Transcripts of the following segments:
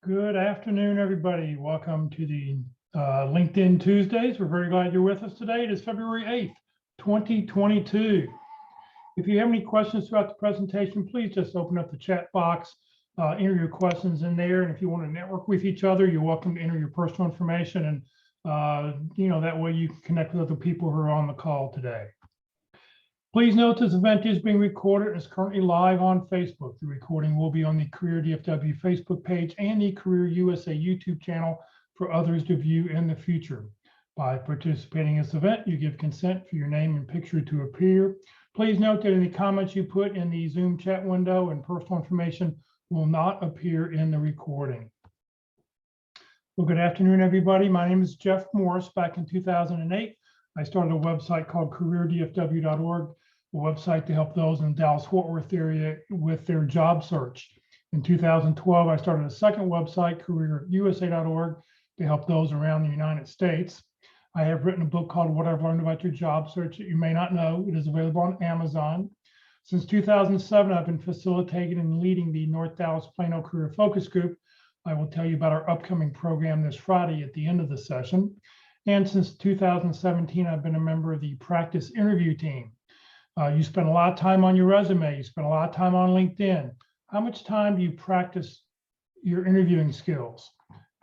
Good afternoon, everybody. Welcome to the LinkedIn Tuesdays. We're very glad you're with us today. It is February 8th, 2022. If you have any questions throughout the presentation, please just open up the chat box, enter your questions in there. And if you want to network with each other, you're welcome to enter your personal information. And, that way you can connect with other people who are on the call today. Please note this event is being recorded and is currently live on Facebook. The recording will be on the Career DFW Facebook page and the Career USA YouTube channel for others to view in the future. By participating in this event, you give consent for your name and picture to appear. Please note that any comments you put in the Zoom chat window and personal information will not appear in the recording. Well, good afternoon, everybody. My name is Jeff Morris. Back in 2008, I started a website called careerdfw.org, a website to help those in the Dallas-Fort Worth area with their job search. In 2012, I started a second website, careerusa.org, to help those around the United States. I have written a book called What I've Learned About Your Job Search that you may not know. It is available on Amazon. Since 2007, I've been facilitating and leading the North Dallas Plano Career Focus Group. I will tell you about our upcoming program this Friday at the end of the session. And since 2017, I've been a member of the practice interview team. You spend a lot of time on your resume. You spend a lot of time on LinkedIn. How much time do you practice your interviewing skills?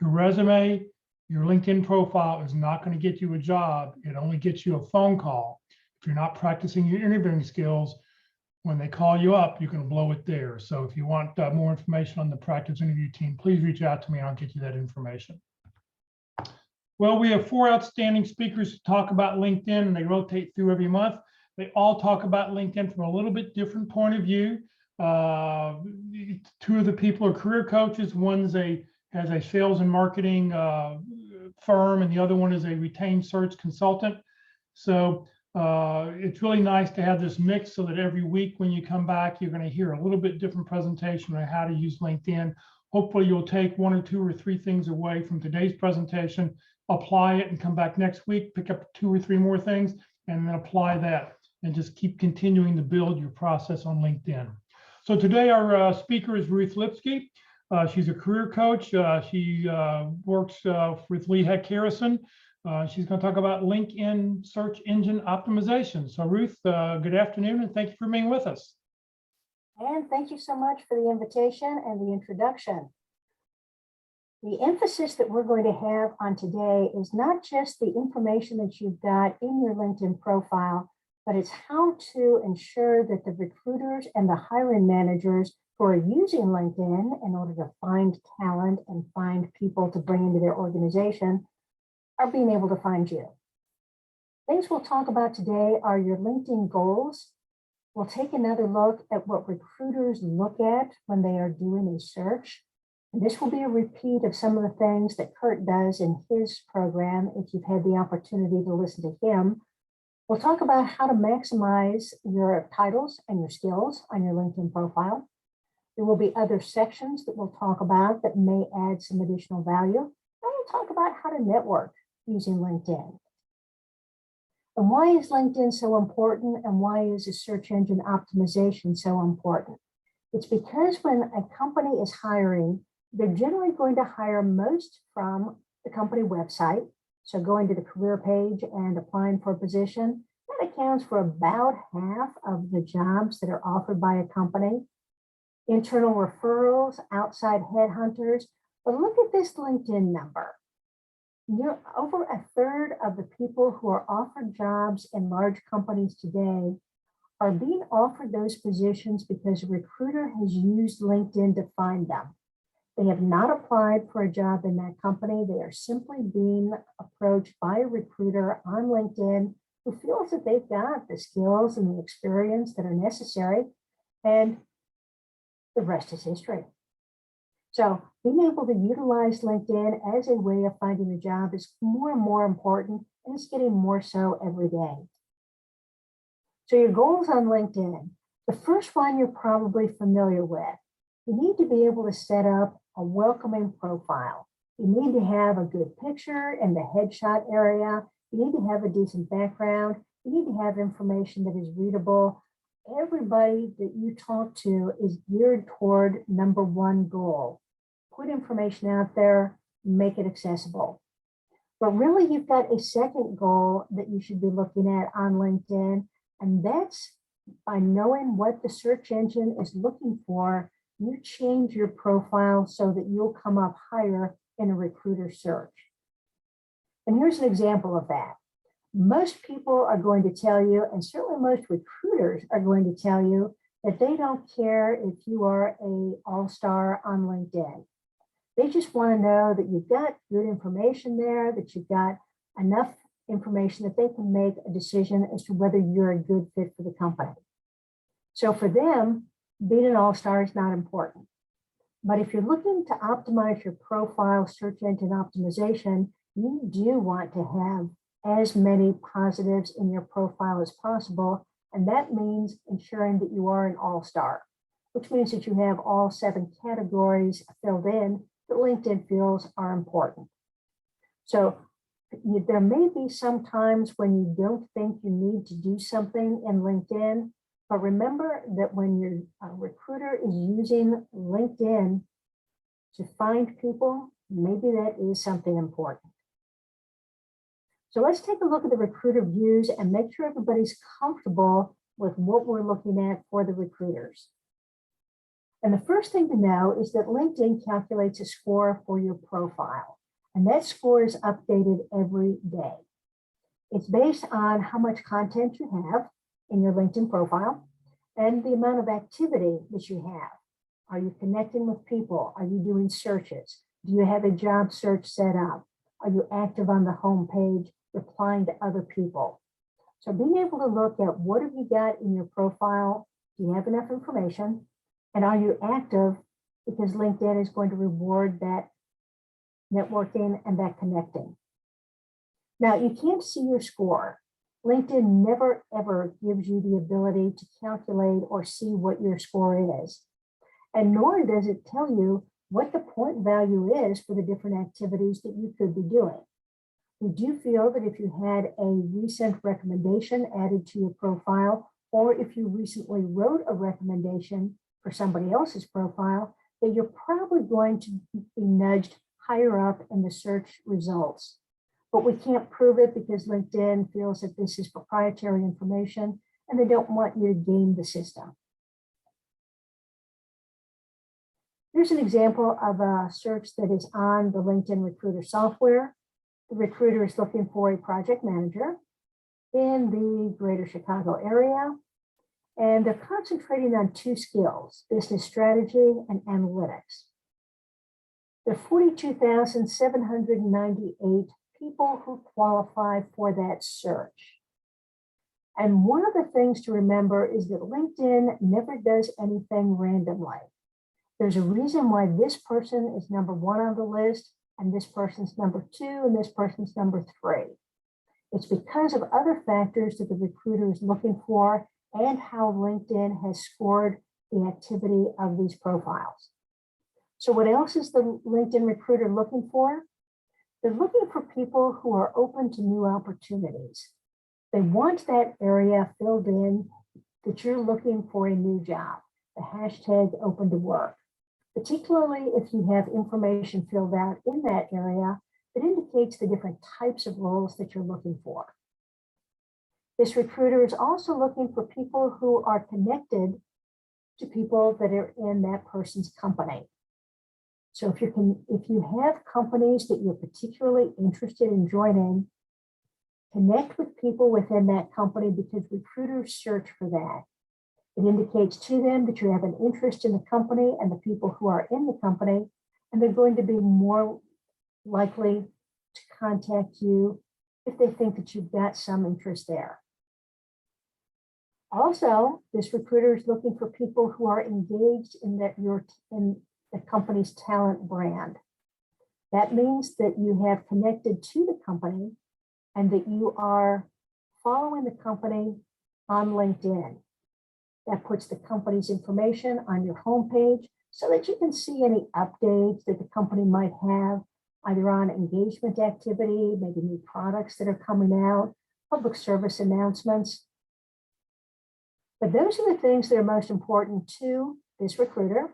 Your resume, your LinkedIn profile is not going to get you a job. It only gets you a phone call. If you're not practicing your interviewing skills, when they call you up, you can blow it there. So if you want more information on the practice interview team, please reach out to me and I'll get you that information. Well, we have 4 outstanding speakers to talk about LinkedIn, and they rotate through every month. They all talk about LinkedIn from a little bit different point of view. 2 of the people are career coaches. One has a sales and marketing firm, and the other one is a retained search consultant. So it's really nice to have this mix so that every week when you come back, you're going to hear a little bit different presentation on how to use LinkedIn. Hopefully you'll take 1 or 2 or 3 things away from today's presentation, apply it, and come back next week, pick up 2 or 3 more things, and then apply that, and just keep continuing to build your process on LinkedIn. So today our speaker is Ruth Lipsky. She's a career coach. She works with Lee Heck Harrison. She's going to talk about LinkedIn search engine optimization. So Ruth, good afternoon, and thank you for being with us. And thank you so much for the invitation and the introduction. The emphasis that we're going to have on today is not just the information that you've got in your LinkedIn profile, but it's how to ensure that the recruiters and the hiring managers who are using LinkedIn in order to find talent and find people to bring into their organization are being able to find you. Things we'll talk about today are your LinkedIn goals. We'll take another look at what recruiters look at when they are doing a search. And this will be a repeat of some of the things that Kurt does in his program, if you've had the opportunity to listen to him. We'll talk about how to maximize your titles and your skills on your LinkedIn profile. There will be other sections that we'll talk about that may add some additional value. And we'll talk about how to network using LinkedIn. And why is LinkedIn so important, and why is a search engine optimization so important? It's because when a company is hiring, they're generally going to hire most from the company website. So going to the career page and applying for a position, that accounts for about half of the jobs that are offered by a company. Internal referrals, outside headhunters. But look at this LinkedIn number. You're over a third of the people who are offered jobs in large companies today are being offered those positions because a recruiter has used LinkedIn to find them. They have not applied for a job in that company. They are simply being approached by a recruiter on LinkedIn who feels that they've got the skills and the experience that are necessary, and the rest is history. So being able to utilize LinkedIn as a way of finding a job is more and more important, and it's getting more so every day. So your goals on LinkedIn, the first one you're probably familiar with. You need to be able to set up a welcoming profile. You need to have a good picture in the headshot area. You need to have a decent background. You need to have information that is readable. Everybody that you talk to is geared toward number 1 goal, put information out there, make it accessible. But really, you've got a second goal that you should be looking at on LinkedIn, and that's by knowing what the search engine is looking for, you change your profile so that you'll come up higher in a recruiter search. And here's an example of that. Most people are going to tell you, and certainly most recruiters are going to tell you, that they don't care if you are an all-star on LinkedIn. They just want to know that you've got good information there, that you've got enough information that they can make a decision as to whether you're a good fit for the company. So for them, being an all-star is not important. But if you're looking to optimize your profile search engine optimization, you do want to have as many positives in your profile as possible. And that means ensuring that you are an all-star, which means that you have all 7 categories filled in that LinkedIn feels are important. So there may be some times when you don't think you need to do something in LinkedIn, but remember that when your recruiter is using LinkedIn to find people, maybe that is something important. So let's take a look at the recruiter views and make sure everybody's comfortable with what we're looking at for the recruiters. And the first thing to know is that LinkedIn calculates a score for your profile, and that score is updated every day. It's based on how much content you have in your LinkedIn profile and the amount of activity that you have. Are you connecting with people? Are you doing searches? Do you have a job search set up? Are you active on the home page, replying to other people? So being able to look at what have you got in your profile, do you have enough information, and are you active, because LinkedIn is going to reward that networking and that connecting. Now, you can't see your score. LinkedIn never, ever gives you the ability to calculate or see what your score is. And nor does it tell you what the point value is for the different activities that you could be doing. We do feel that if you had a recent recommendation added to your profile, or if you recently wrote a recommendation for somebody else's profile, that you're probably going to be nudged higher up in the search results. But we can't prove it because LinkedIn feels that this is proprietary information and they don't want you to game the system. Here's an example of a search that is on the LinkedIn Recruiter software. The recruiter is looking for a project manager in the greater Chicago area, and they're concentrating on 2 skills, business strategy and analytics. There are 42,798 people who qualify for that search. And one of the things to remember is that LinkedIn never does anything randomly. There's a reason why this person is number 1 on the list, and this person's number 2, and this person's number 3. It's because of other factors that the recruiter is looking for and how LinkedIn has scored the activity of these profiles. So what else is the LinkedIn recruiter looking for? They're looking for people who are open to new opportunities. They want that area filled in that you're looking for a new job, the hashtag open to work, particularly if you have information filled out in that area that indicates the different types of roles that you're looking for. This recruiter is also looking for people who are connected to people that are in that person's company. So if you have companies that you're particularly interested in joining, connect with people within that company because recruiters search for that. It indicates to them that you have an interest in the company and the people who are in the company, and they're going to be more likely to contact you if they think that you've got some interest there. Also, this recruiter is looking for people who are engaged in the company's talent brand. That means that you have connected to the company and that you are following the company on LinkedIn. That puts the company's information on your homepage so that you can see any updates that the company might have, either on engagement activity, maybe new products that are coming out, public service announcements. But those are the things that are most important to this recruiter.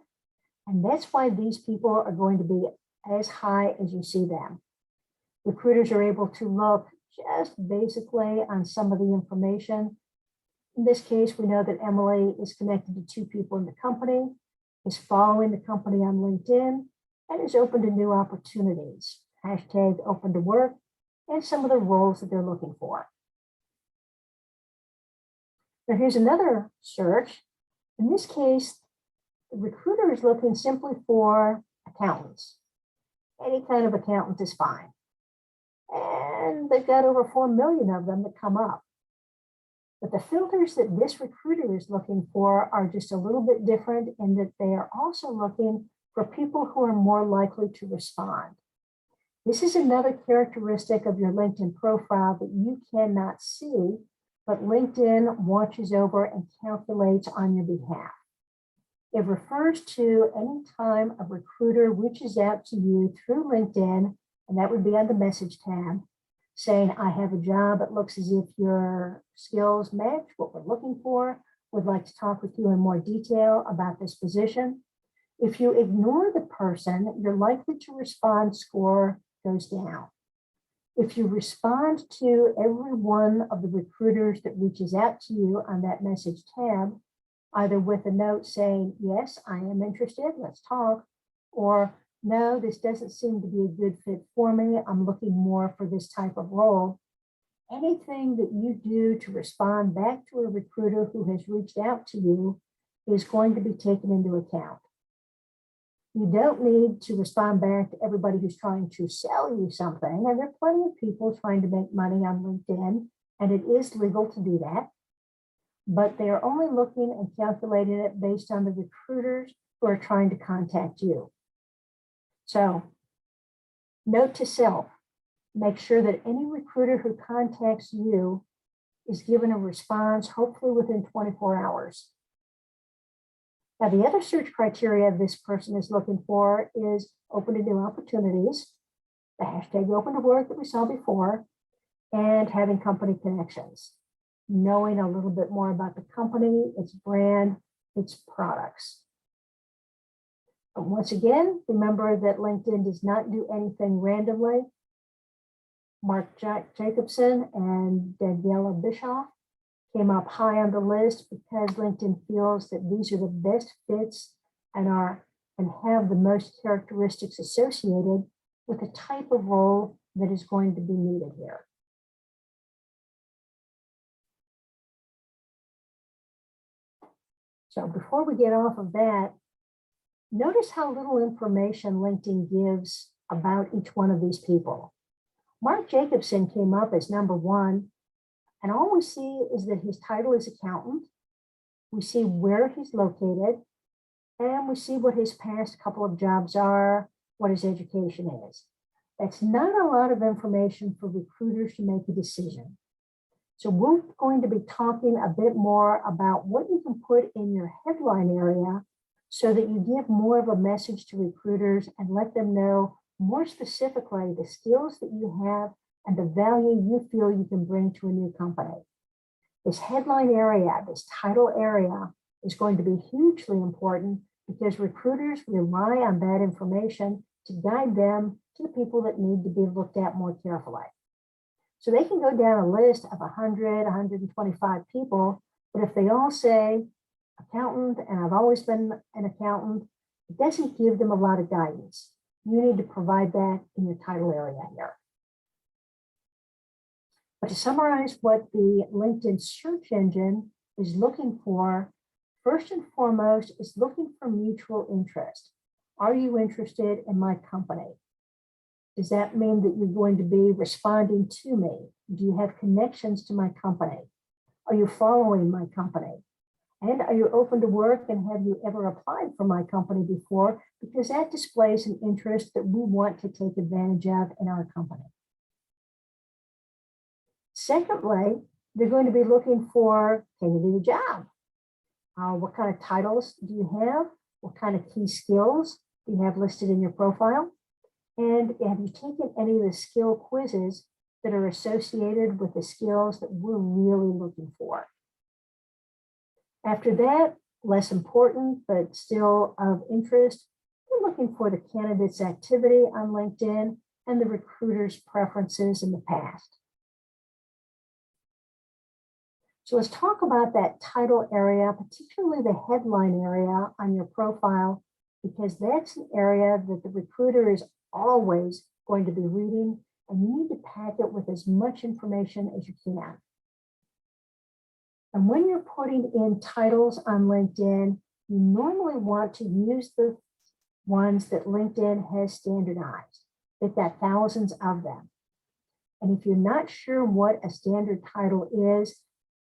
And that's why these people are going to be as high as you see them. Recruiters are able to look just basically on some of the information. In this case, we know that Emily is connected to 2 people in the company, is following the company on LinkedIn, and is open to new opportunities. Hashtag open to work, and some of the roles that they're looking for. Now here's another search. In this case, the recruiter is looking simply for accountants. Any kind of accountant is fine. And they've got over 4 million of them that come up. But the filters that this recruiter is looking for are just a little bit different in that they are also looking for people who are more likely to respond. This is another characteristic of your LinkedIn profile that you cannot see, but LinkedIn watches over and calculates on your behalf. It refers to any time a recruiter reaches out to you through LinkedIn, and that would be on the message tab, saying, I have a job, it looks as if your skills match what we're looking for, would like to talk with you in more detail about this position. If you ignore the person, your likely to respond score goes down. If you respond to every one of the recruiters that reaches out to you on that message tab, either with a note saying, yes, I am interested, let's talk, or no, this doesn't seem to be a good fit for me, I'm looking more for this type of role. Anything that you do to respond back to a recruiter who has reached out to you is going to be taken into account. You don't need to respond back to everybody who's trying to sell you something. And there are plenty of people trying to make money on LinkedIn, and it is legal to do that. But they are only looking and calculating it based on the recruiters who are trying to contact you. So, note to self, make sure that any recruiter who contacts you is given a response, hopefully within 24 hours. Now, the other search criteria this person is looking for is open to new opportunities, the hashtag open to work that we saw before, and having company connections, knowing a little bit more about the company, its brand, its products. But once again, remember that LinkedIn does not do anything randomly. Mark Jacobson and Daniela Bischoff came up high on the list because LinkedIn feels that these are the best fits and have the most characteristics associated with the type of role that is going to be needed here. So before we get off of that, notice how little information LinkedIn gives about each one of these people. Mark Jacobson came up as number 1, and all we see is that his title is accountant. We see where he's located, and we see what his past couple of jobs are, what his education is. That's not a lot of information for recruiters to make a decision. So we're going to be talking a bit more about what you can put in your headline area so that you give more of a message to recruiters and let them know more specifically the skills that you have and the value you feel you can bring to a new company. This headline area, this title area is going to be hugely important because recruiters rely on that information to guide them to the people that need to be looked at more carefully. So they can go down a list of 100, 125 people, but if they all say accountant and I've always been an accountant, it doesn't give them a lot of guidance. You need to provide that in your title area here. But to summarize what the LinkedIn search engine is looking for, first and foremost, is looking for mutual interest. Are you interested in my company? Does that mean that you're going to be responding to me? Do you have connections to my company? Are you following my company? And are you open to work, and have you ever applied for my company before? Because that displays an interest that we want to take advantage of in our company. Secondly, they're going to be looking for, can you do the job? What kind of titles do you have? What kind of key skills do you have listed in your profile? And have you taken any of the skill quizzes that are associated with the skills that we're really looking for? After that, less important, but still of interest, You're looking for the candidate's activity on LinkedIn and the recruiter's preferences in the past. So let's talk about that title area, particularly the headline area on your profile, because that's an area that the recruiter is always going to be reading, and you need to pack it with as much information as you can. And when you're putting in titles on LinkedIn, you normally want to use the ones that LinkedIn has standardized. They've got thousands of them. And if you're not sure what a standard title is,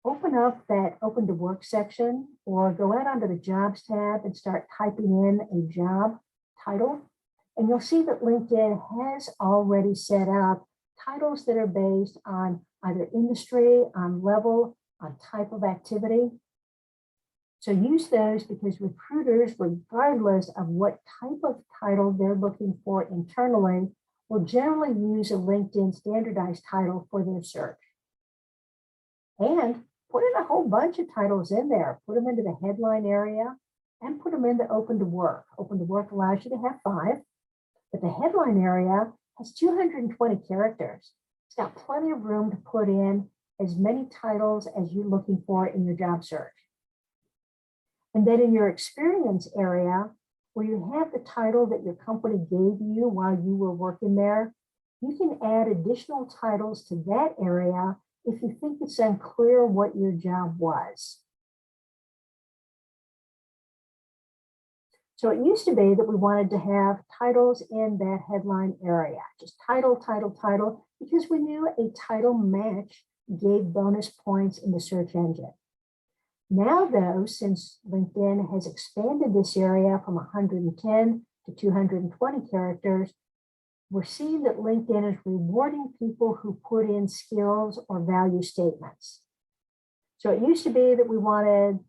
open up that open to work section or go out onto the jobs tab and start typing in a job title. And you'll see that LinkedIn has already set up titles that are based on either industry, on level, on type of activity. So use those because recruiters, regardless of what type of title they're looking for internally, will generally use a LinkedIn standardized title for their search. And put in a whole bunch of titles in there. Put them into the headline area and put them in the open to work. Open to work allows you to have 5, but the headline area has 220 characters. It's got plenty of room to put in as many titles as you're looking for in your job search. And then in your experience area, where you have the title that your company gave you while you were working there, you can add additional titles to that area if you think it's unclear what your job was. So it used to be that we wanted to have titles in that headline area, just title, title, title, because we knew a title match gave bonus points in the search engine. Now though, since LinkedIn has expanded this area from 110 to 220 characters, we're seeing that LinkedIn is rewarding people who put in skills or value statements. So it used to be that we wanted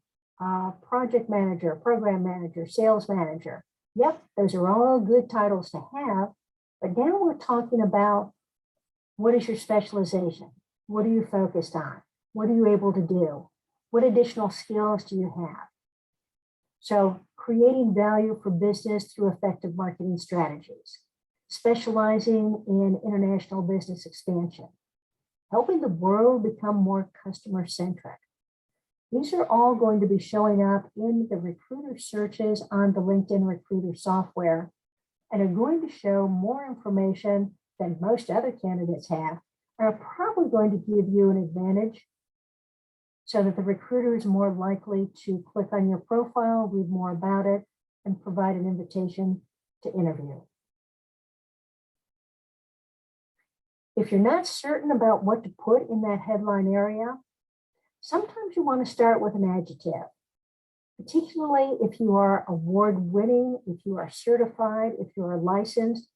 project manager, program manager, sales manager. Yep, those are all good titles to have, but now we're talking about what is your specialization? What are you focused on? What are you able to do? What additional skills do you have? So creating value for business through effective marketing strategies, specializing in international business expansion, helping the world become more customer-centric. These are all going to be showing up in the recruiter searches on the LinkedIn Recruiter software and are going to show more information than most other candidates have, and are probably going to give you an advantage so that the recruiter is more likely to click on your profile, read more about it, and provide an invitation to interview. If you're not certain about what to put in that headline area, sometimes you want to start with an adjective, particularly if you are award-winning, if you are certified, if you are licensed.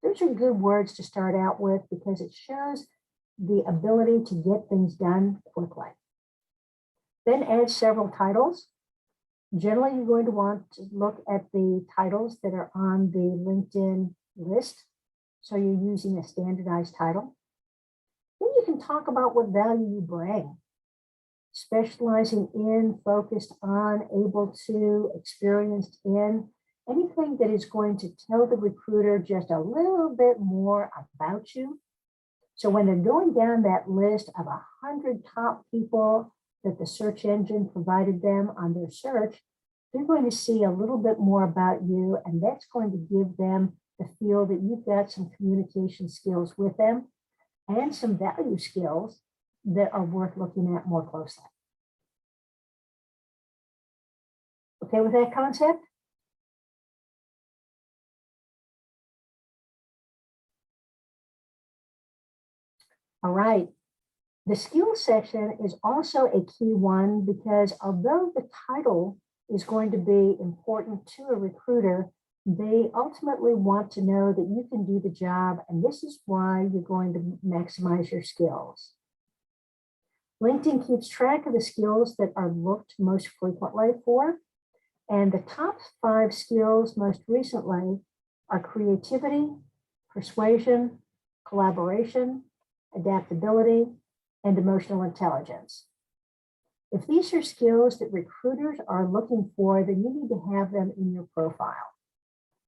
Those are good words to start out with because it shows the ability to get things done quickly. Then add several titles. Generally, you're going to want to look at the titles that are on the LinkedIn list. So you're using a standardized title. Then you can talk about what value you bring. Specializing in, focused on, able to, experienced in, anything that is going to tell the recruiter just a little bit more about you. So when they're going down that list of 100 top people that the search engine provided them on their search, they're going to see a little bit more about you, and that's going to give them the feel that you've got some communication skills with them and some value skills that are worth looking at more closely. Okay with that concept? All right. The skills section is also a key one because although the title is going to be important to a recruiter, they ultimately want to know that you can do the job, and this is why you're going to maximize your skills. LinkedIn keeps track of the skills that are looked most frequently for, and the top 5 skills most recently are creativity, persuasion, collaboration, adaptability, and emotional intelligence. If these are skills that recruiters are looking for, then you need to have them in your profile.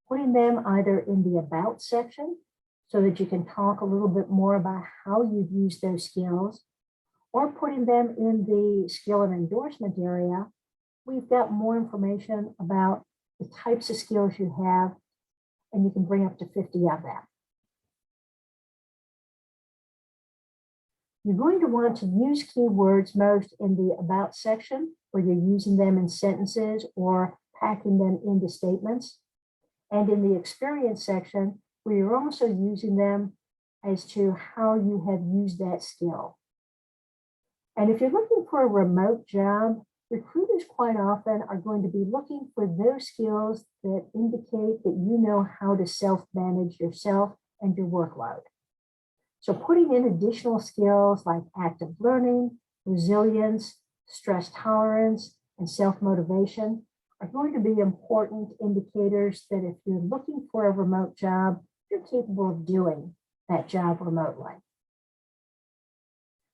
putting them either in the About section so that you can talk a little bit more about how you've used those skills, or putting them in the skill and endorsement area. We've got more information about the types of skills you have, and you can bring up to 50 of them. You're going to want to use keywords most in the About section, where you're using them in sentences or packing them into statements, and in the Experience section, where you're also using them as to how you have used that skill. And if you're looking for a remote job, recruiters quite often are going to be looking for those skills that indicate that you know how to self-manage yourself and your workload. So putting in additional skills like active learning, resilience, stress tolerance, and self-motivation are going to be important indicators that if you're looking for a remote job, you're capable of doing that job remotely.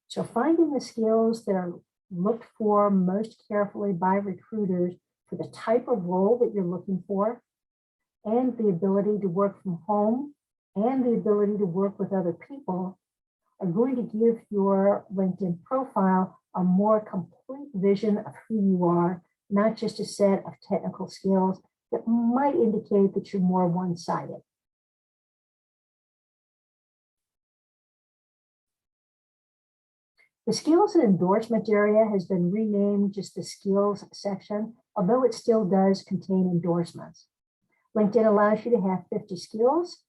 So finding the skills that are looked for most carefully by recruiters for the type of role that you're looking for, and the ability to work from home, and the ability to work with other people are going to give your LinkedIn profile a more complete vision of who you are, not just a set of technical skills that might indicate that you're more one-sided. The skills and endorsement area has been renamed just the skills section, although it still does contain endorsements. LinkedIn allows you to have 50 skills.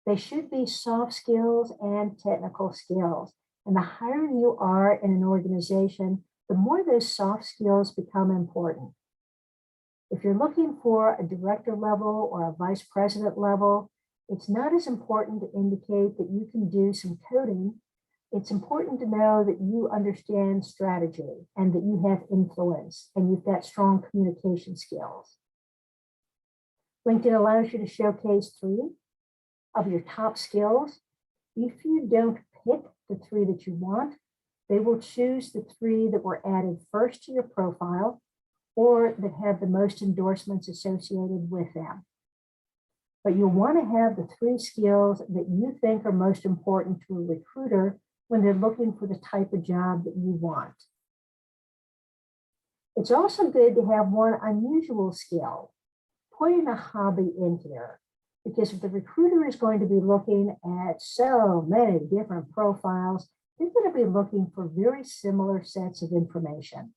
They should be soft skills and technical skills. And the higher you are in an organization, the more those soft skills become important. If you're looking for a director level or a vice president level, it's not as important to indicate that you can do some coding. It's important to know that you understand strategy and that you have influence and you've got strong communication skills. LinkedIn allows you to showcase 3 of your top skills. If you don't pick the 3 that you want, they will choose the 3 that were added first to your profile or that have the most endorsements associated with them. But you'll want to have the 3 skills that you think are most important to a recruiter when they're looking for the type of job that you want. It's also good to have one unusual skill, putting a hobby in here, because if the recruiter is going to be looking at so many different profiles, they're going to be looking for very similar sets of information.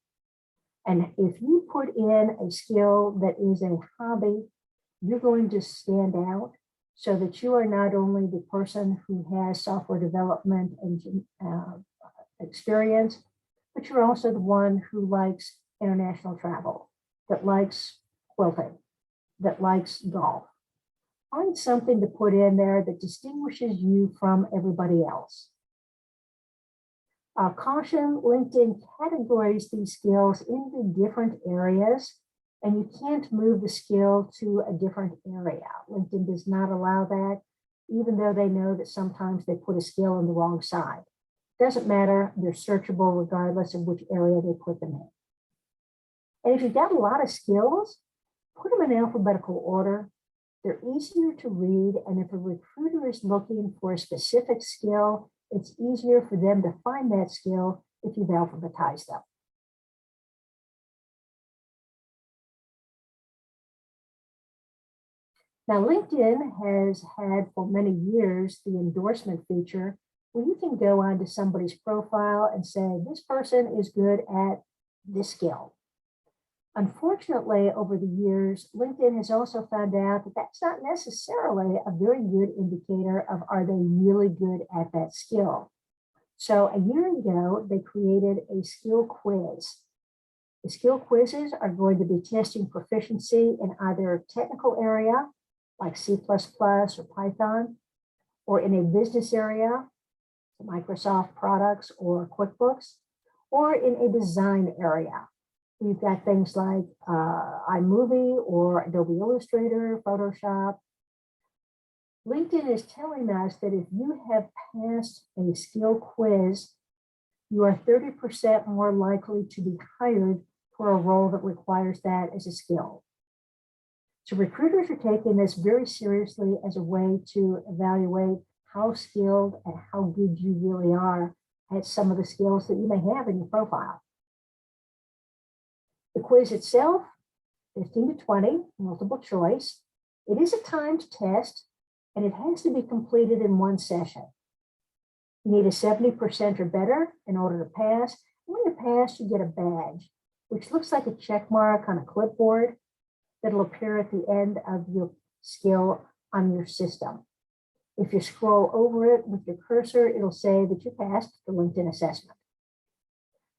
And if you put in a skill that is a hobby, you're going to stand out so that you are not only the person who has software development and experience, but you're also the one who likes international travel, that likes quilting, that likes golf. Find something to put in there that distinguishes you from everybody else. Caution, LinkedIn categories these skills into different areas, and you can't move the skill to a different area. LinkedIn does not allow that, even though they know that sometimes they put a skill on the wrong side. Doesn't matter, they're searchable regardless of which area they put them in. And if you've got a lot of skills, put them in alphabetical order. They're easier to read, and if a recruiter is looking for a specific skill, it's easier for them to find that skill if you've alphabetized them. Now, LinkedIn has had for many years the endorsement feature where you can go onto somebody's profile and say, this person is good at this skill. Unfortunately, over the years, LinkedIn has also found out that that's not necessarily a very good indicator of are they really good at that skill. So a year ago, they created a skill quiz. The skill quizzes are going to be testing proficiency in either a technical area, like C++ or Python, or in a business area, Microsoft products or QuickBooks, or in a design area. We've got things like iMovie or Adobe Illustrator, Photoshop. LinkedIn is telling us that if you have passed a skill quiz, you are 30% more likely to be hired for a role that requires that as a skill. So recruiters are taking this very seriously as a way to evaluate how skilled and how good you really are at some of the skills that you may have in your profile. The quiz itself, 15 to 20, multiple choice. It is a timed test, and it has to be completed in one session. You need a 70% or better in order to pass. When you pass, you get a badge, which looks like a check mark on a clipboard that'll appear at the end of your skill on your system. If you scroll over it with your cursor, it'll say that you passed the LinkedIn assessment.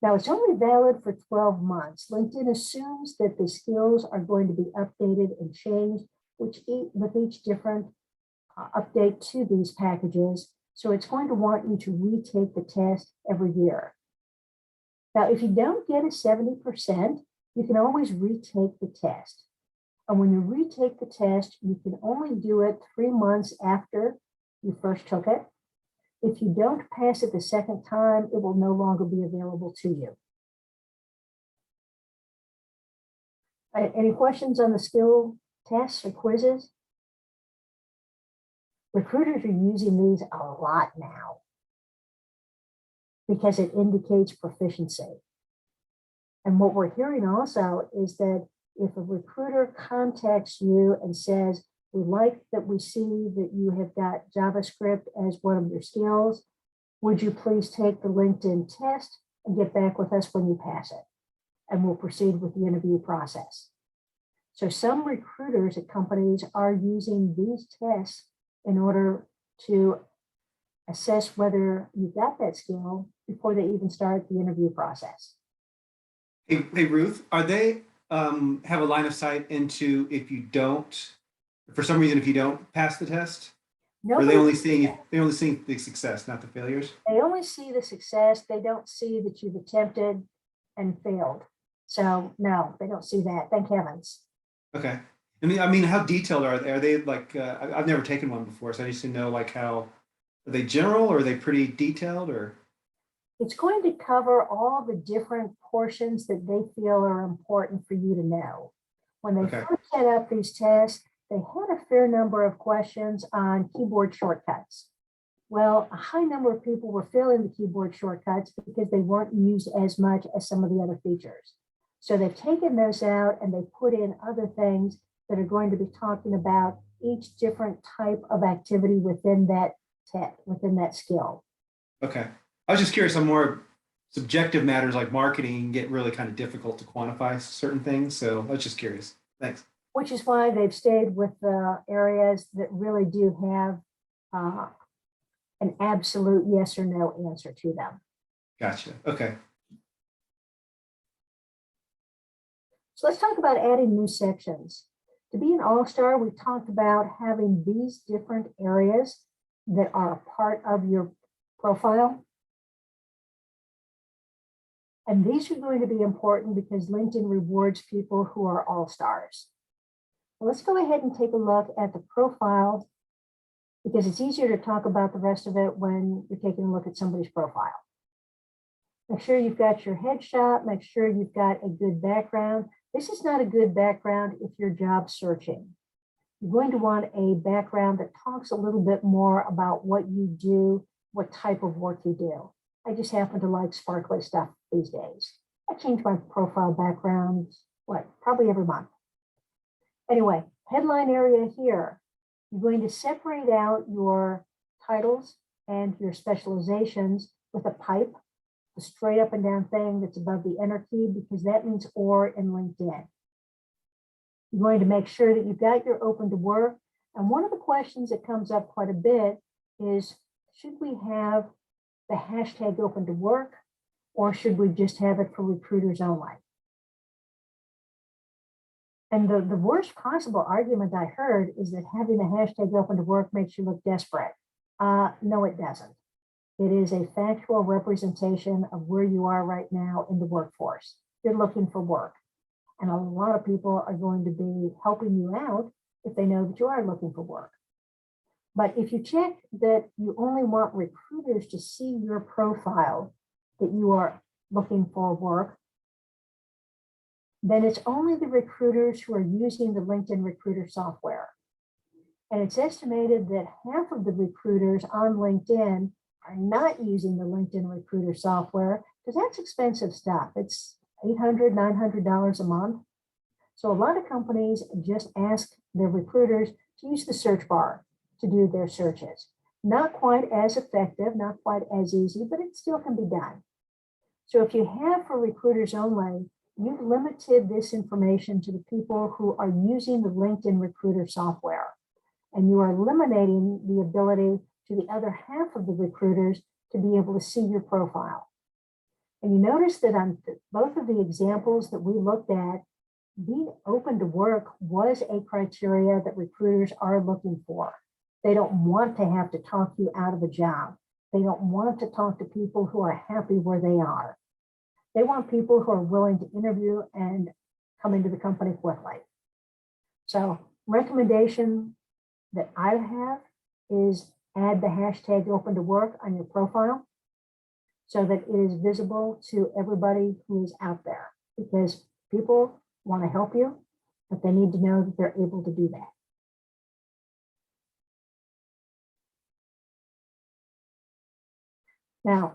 Now, it's only valid for 12 months. LinkedIn assumes that the skills are going to be updated and changed with each different update to these packages. So it's going to want you to retake the test every year. Now, if you don't get a 70%, you can always retake the test. And when you retake the test, you can only do it 3 months after you first took it. If you don't pass it the second time, it will no longer be available to you. Any questions on the skill tests or quizzes? Recruiters are using these a lot now because it indicates proficiency. And what we're hearing also is that if a recruiter contacts you and says, we like that we see that you have got JavaScript as one of your skills, would you please take the LinkedIn test and get back with us when you pass it? And we'll proceed with the interview process. So some recruiters at companies are using these tests in order to assess whether you got that skill before they even start the interview process. Hey Ruth, are they have a line of sight into if you don't, for some reason, if you don't pass the test? Or are they only seeing the success, not the failures? They only see the success. They don't see that you've attempted and failed. So no, they don't see that. Thank heavens. Okay. I mean, how detailed are they? Are they like, I've never taken one before, so I need to know like how, are they general or are they pretty detailed or? It's going to cover all the different portions that they feel are important for you to know. When they first set up these tests, they had a fair number of questions on keyboard shortcuts. Well, a high number of people were failing the keyboard shortcuts because they weren't used as much as some of the other features. So they've taken those out and they put in other things that are going to be talking about each different type of activity within that within that skill. Okay. I was just curious on more subjective matters like marketing get really kind of difficult to quantify certain things. So I was just curious. Thanks. Which is why they've stayed with the areas that really do have an absolute yes or no answer to them. Gotcha. Okay. So let's talk about adding new sections. To be an all-star, we talked about having these different areas that are a part of your profile. And these are going to be important because LinkedIn rewards people who are all-stars. Let's go ahead and take a look at the profile because it's easier to talk about the rest of it when you're taking a look at somebody's profile. Make sure you've got your headshot, make sure you've got a good background. This is not a good background if you're job searching. You're going to want a background that talks a little bit more about what you do, what type of work you do. I just happen to like sparkly stuff these days. I change my profile background, probably every month. Anyway, headline area here, you're going to separate out your titles and your specializations with a pipe, a straight up and down thing that's above the enter key because that means or in LinkedIn. You're going to make sure that you've got your open to work. And one of the questions that comes up quite a bit is, should we have the hashtag open to work or should we just have it for recruiters only? And the worst possible argument I heard is that having the hashtag open to work makes you look desperate. No, it doesn't. It is a factual representation of where you are right now in the workforce. You're looking for work. And a lot of people are going to be helping you out if they know that you are looking for work. But if you check that you only want recruiters to see your profile, that you are looking for work, then it's only the recruiters who are using the LinkedIn Recruiter software. And it's estimated that half of the recruiters on LinkedIn are not using the LinkedIn Recruiter software because that's expensive stuff. It's $800, $900 a month. So a lot of companies just ask their recruiters to use the search bar to do their searches. Not quite as effective, not quite as easy, but it still can be done. So if you have for recruiters only, you've limited this information to the people who are using the LinkedIn Recruiter software. And you are eliminating the ability to the other half of the recruiters to be able to see your profile. And you notice that on both of the examples that we looked at, being open to work was a criteria that recruiters are looking for. They don't want to have to talk you out of a job. They don't want to talk to people who are happy where they are. They want people who are willing to interview and come into the company quickly. So recommendation that I have is add the hashtag open to work on your profile so that it is visible to everybody who is out there, because people want to help you, but they need to know that they're able to do that. Now,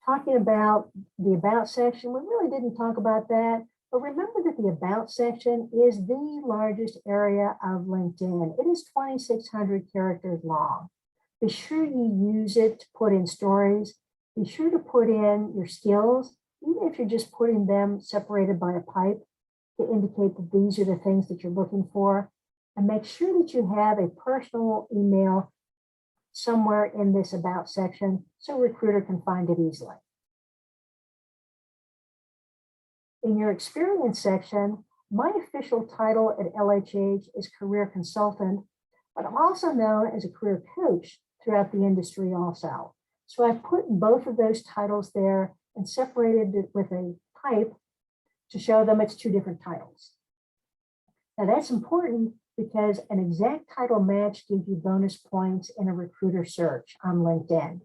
talking about the About section, we really didn't talk about that, but remember that the About section is the largest area of LinkedIn. It is 2,600 characters long. Be sure you use it to put in stories. Be sure to put in your skills, even if you're just putting them separated by a pipe to indicate that these are the things that you're looking for. And make sure that you have a personal email somewhere in this About section so a recruiter can find it easily. In your Experience section, my official title at LHH is Career Consultant, but I'm also known as a career coach throughout the industry also. So I've put both of those titles there and separated it with a pipe to show them it's two different titles. Now that's important because an exact title match gives you bonus points in a recruiter search on LinkedIn.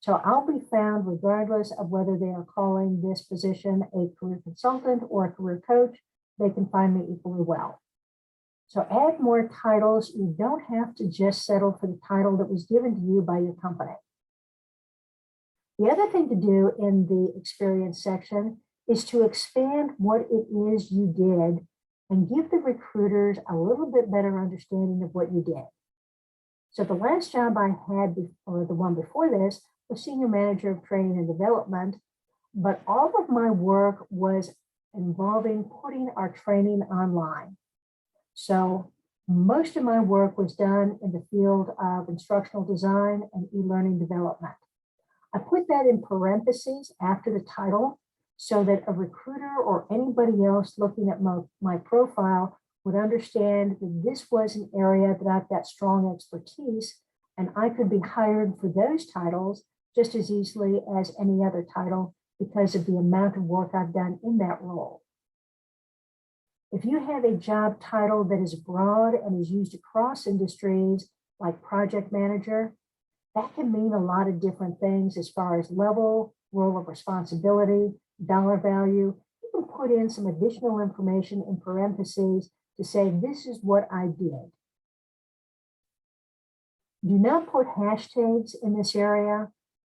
So I'll be found regardless of whether they are calling this position a career consultant or a career coach, they can find me equally well. So add more titles. You don't have to just settle for the title that was given to you by your company. The other thing to do in the Experience section is to expand what it is you did and give the recruiters a little bit better understanding of what you did. So the last job I had, or the one before this, was Senior Manager of Training and Development, but all of my work was involving putting our training online. So most of my work was done in the field of instructional design and e-learning development. I put that in parentheses after the title so that a recruiter or anybody else looking at my profile would understand that this was an area that I've got strong expertise and I could be hired for those titles just as easily as any other title because of the amount of work I've done in that role. If you have a job title that is broad and is used across industries like project manager, that can mean a lot of different things as far as level, role of responsibility, dollar value. You can put in some additional information in parentheses to say, this is what I did. Do not put hashtags in this area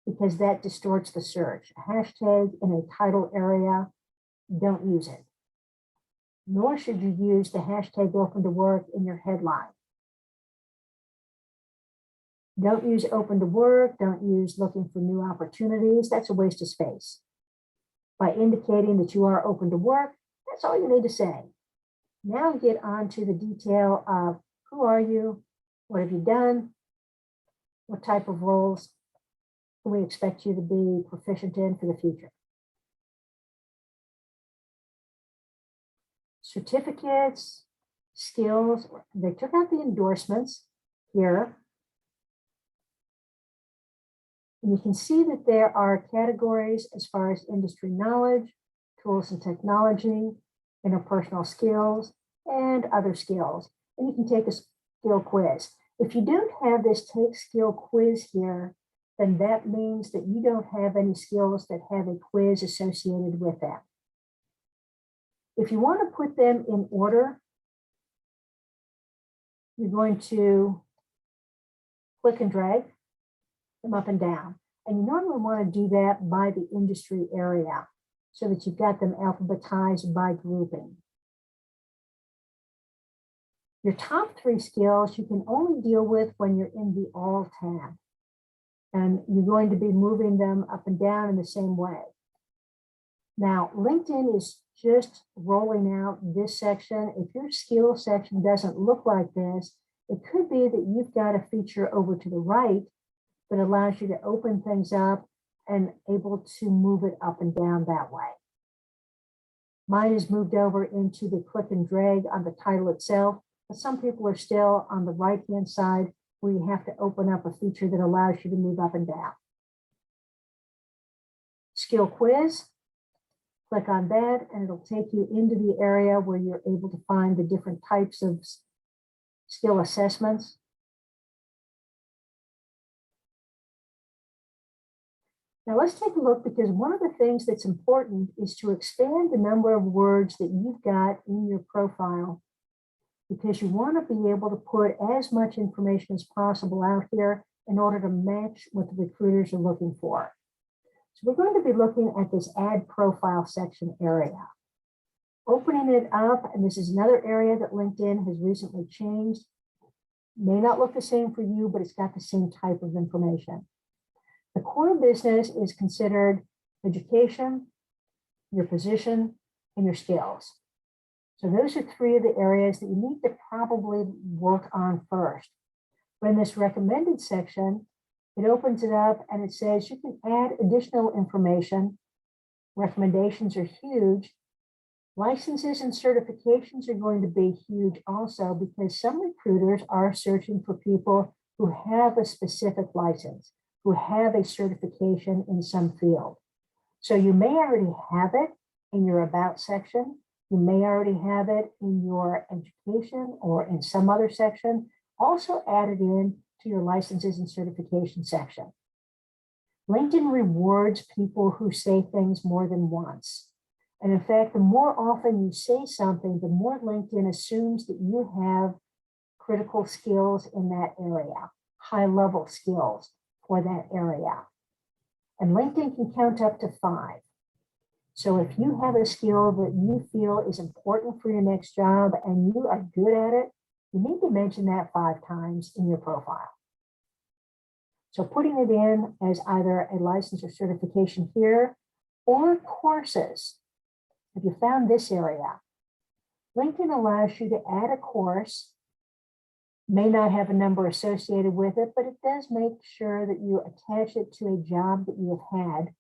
because that distorts the search. A hashtag in a title area, don't use it. Nor should you use the hashtag open to work in your headline. Don't use open to work, don't use looking for new opportunities. That's a waste of space. By indicating that you are open to work, that's all you need to say. Now get on to the detail of who are you, what have you done, what type of roles can we expect you to be proficient in for the future. Certificates, skills, they took out the endorsements here. And you can see that there are categories as far as industry knowledge, tools and technology, interpersonal skills, and other skills. And you can take a skill quiz. If you don't have this take skill quiz here, then that means that you don't have any skills that have a quiz associated with them. If you want to put them in order, you're going to click and drag them up and down. And you normally want to do that by the industry area so that you've got them alphabetized by grouping. Your top 3 skills you can only deal with when you're in the All tab. And you're going to be moving them up and down in the same way. Now, LinkedIn is just rolling out this section. If your skill section doesn't look like this, it could be that you've got a feature over to the right that allows you to open things up and able to move it up and down that way. Mine is moved over into the click and drag on the title itself, but some people are still on the right-hand side where you have to open up a feature that allows you to move up and down. Skill quiz, click on that and it'll take you into the area where you're able to find the different types of skill assessments. Now let's take a look, because one of the things that's important is to expand the number of words that you've got in your profile, because you want to be able to put as much information as possible out here in order to match what the recruiters are looking for. So we're going to be looking at this add profile section area. Opening it up, and this is another area that LinkedIn has recently changed. May not look the same for you, but it's got the same type of information. The core business is considered education, your position, and your skills. So those are 3 of the areas that you need to probably work on first. But in this recommended section, it opens it up and it says you can add additional information. Recommendations are huge. Licenses and certifications are going to be huge also, because some recruiters are searching for people who have a specific license, who have a certification in some field. So you may already have it in your About section. You may already have it in your education or in some other section. Also add it in to your licenses and certification section. LinkedIn rewards people who say things more than once. And in fact, the more often you say something, the more LinkedIn assumes that you have critical skills in that area, high-level skills for that area. And LinkedIn can count up to 5. So if you have a skill that you feel is important for your next job and you are good at it, you need to mention that 5 times in your profile. So putting it in as either a license or certification here, or courses. If you found this area, LinkedIn allows you to add a course, may not have a number associated with it, but it does make sure that you attach it to a job that you have had.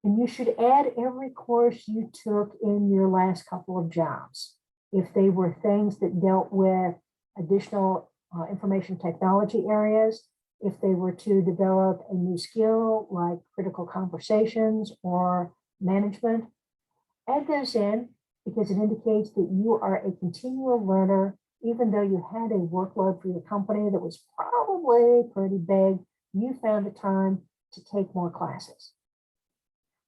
And you should add every course you took in your last couple of jobs. If they were things that dealt with additional information technology areas, if they were to develop a new skill like critical conversations or management, add those in, because it indicates that you are a continual learner. Even though you had a workload for your company that was probably pretty big, you found the time to take more classes.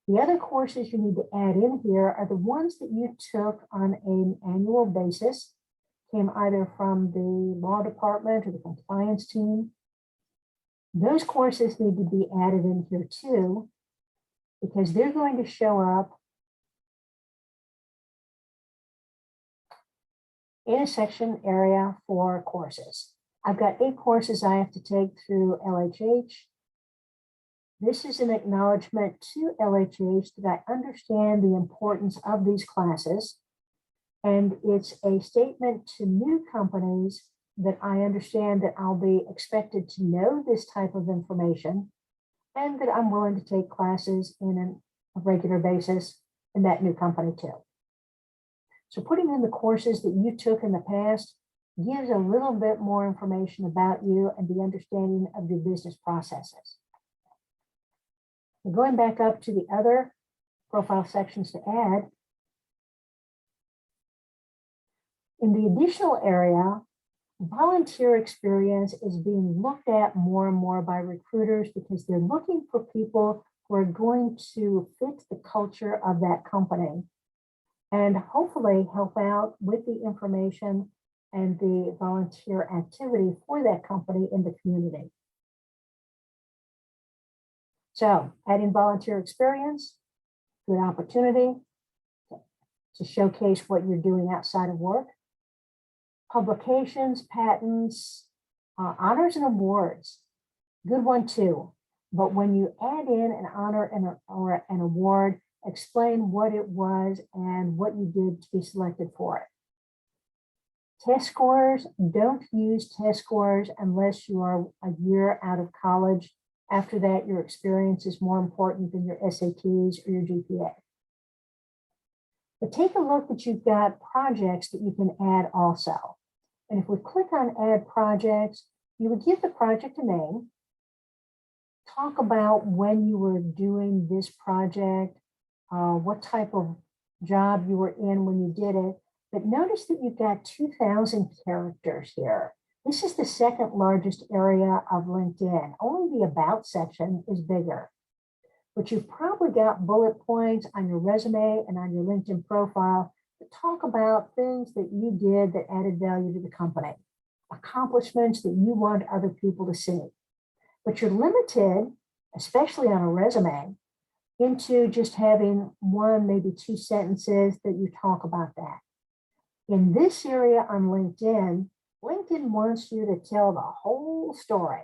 The other courses you need to add in here are the ones that you took on an annual basis, came either from the law department or the compliance team. Those courses need to be added in here too, because they're going to show up in a section area for courses. I've got 8 courses I have to take through LHH. This is an acknowledgement to LHH that I understand the importance of these classes. And it's a statement to new companies that I understand that I'll be expected to know this type of information and that I'm willing to take classes in a regular basis in that new company too. So putting in the courses that you took in the past gives a little bit more information about you and the understanding of your business processes. And going back up to the other profile sections to add, in the additional area, volunteer experience is being looked at more and more by recruiters because they're looking for people who are going to fit the culture of that company and hopefully help out with the information and the volunteer activity for that company in the community. So adding volunteer experience, good opportunity to showcase what you're doing outside of work. Publications, patents, honors and awards, good one too. But when you add in an honor or an award, explain what it was and what you did to be selected for it. Test scores, don't use test scores unless you are a year out of college. After that, your experience is more important than your SATs or your GPA. But take a look that you've got projects that you can add also. And if we click on add projects, you would give the project a name, talk about when you were doing this project, what type of job you were in when you did it. But notice that you've got 2,000 characters here. This is the second largest area of LinkedIn. Only the about section is bigger. But you've probably got bullet points on your resume and on your LinkedIn profile that talk about things that you did that added value to the company, accomplishments that you want other people to see. But you're limited, especially on a resume, into just having one, maybe two sentences that you talk about that. In this area on LinkedIn, LinkedIn wants you to tell the whole story.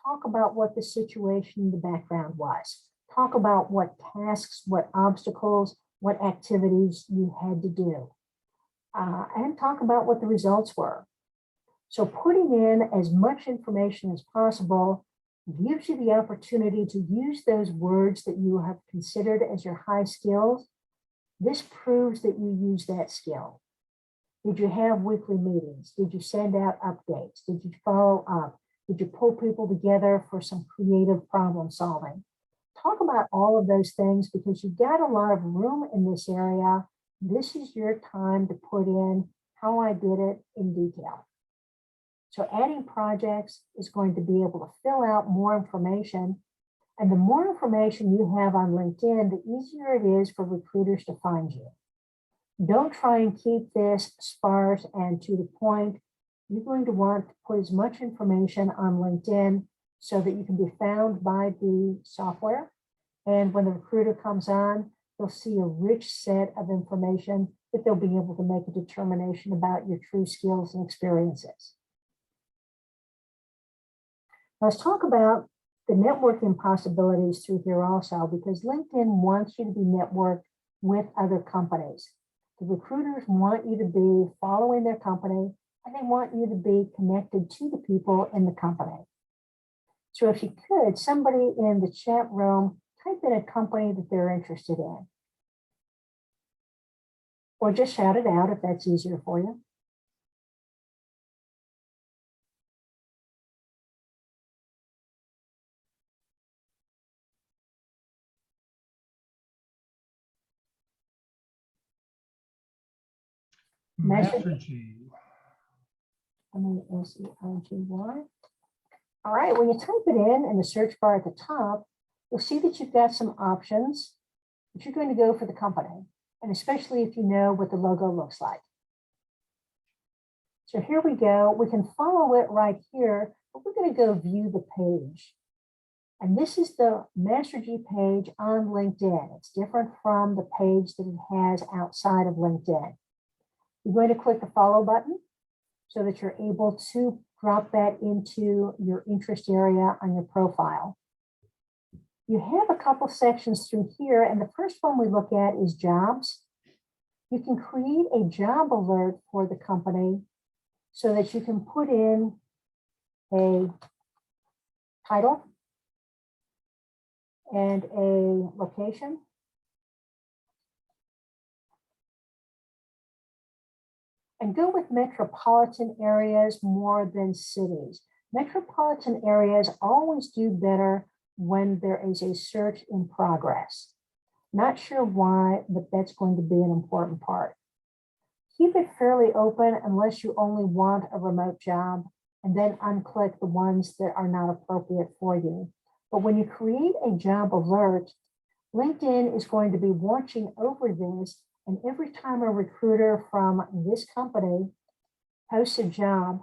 Talk about what the situation in the background was. Talk about what tasks, what obstacles, what activities you had to do. And talk about what the results were. So putting in as much information as possible gives you the opportunity to use those words that you have considered as your high skills. This proves that you use that skill. Did you have weekly meetings? Did you send out updates? Did you follow up? Did you pull people together for some creative problem solving? Talk about all of those things because you've got a lot of room in this area. This is your time to put in how I did it in detail. So adding projects is going to be able to fill out more information. And the more information you have on LinkedIn, the easier it is for recruiters to find you. Don't try and keep this sparse and to the point. You're going to want to put as much information on LinkedIn so that you can be found by the software. And when the recruiter comes on, they'll see a rich set of information that they'll be able to make a determination about your true skills and experiences. Let's talk about the networking possibilities through here also, because LinkedIn wants you to be networked with other companies. The recruiters want you to be following their company, and they want you to be connected to the people in the company. So if you could, somebody in the chat room, type in a company that they're interested in. Or just shout it out if that's easier for you. Mastergy. M-A-S-E-R-G-Y. All right, when you type it in the search bar at the top, you'll see that you've got some options, but you're going to go for the company, and especially if you know what the logo looks like. So here we go. We can follow it right here, but we're going to go view the page. And this is the Mastergy page on LinkedIn. It's different from the page that it has outside of LinkedIn. You're going to click the follow button so that you're able to drop that into your interest area on your profile. You have a couple sections through here, and the first one we look at is jobs. You can create a job alert for the company so that you can put in a title and a location. And go with metropolitan areas more than cities. Metropolitan areas always do better when there is a search in progress. Not sure why, but that's going to be an important part. Keep it fairly open unless you only want a remote job, and then unclick the ones that are not appropriate for you. But when you create a job alert, LinkedIn is going to be watching over this And every time a recruiter from this company posts a job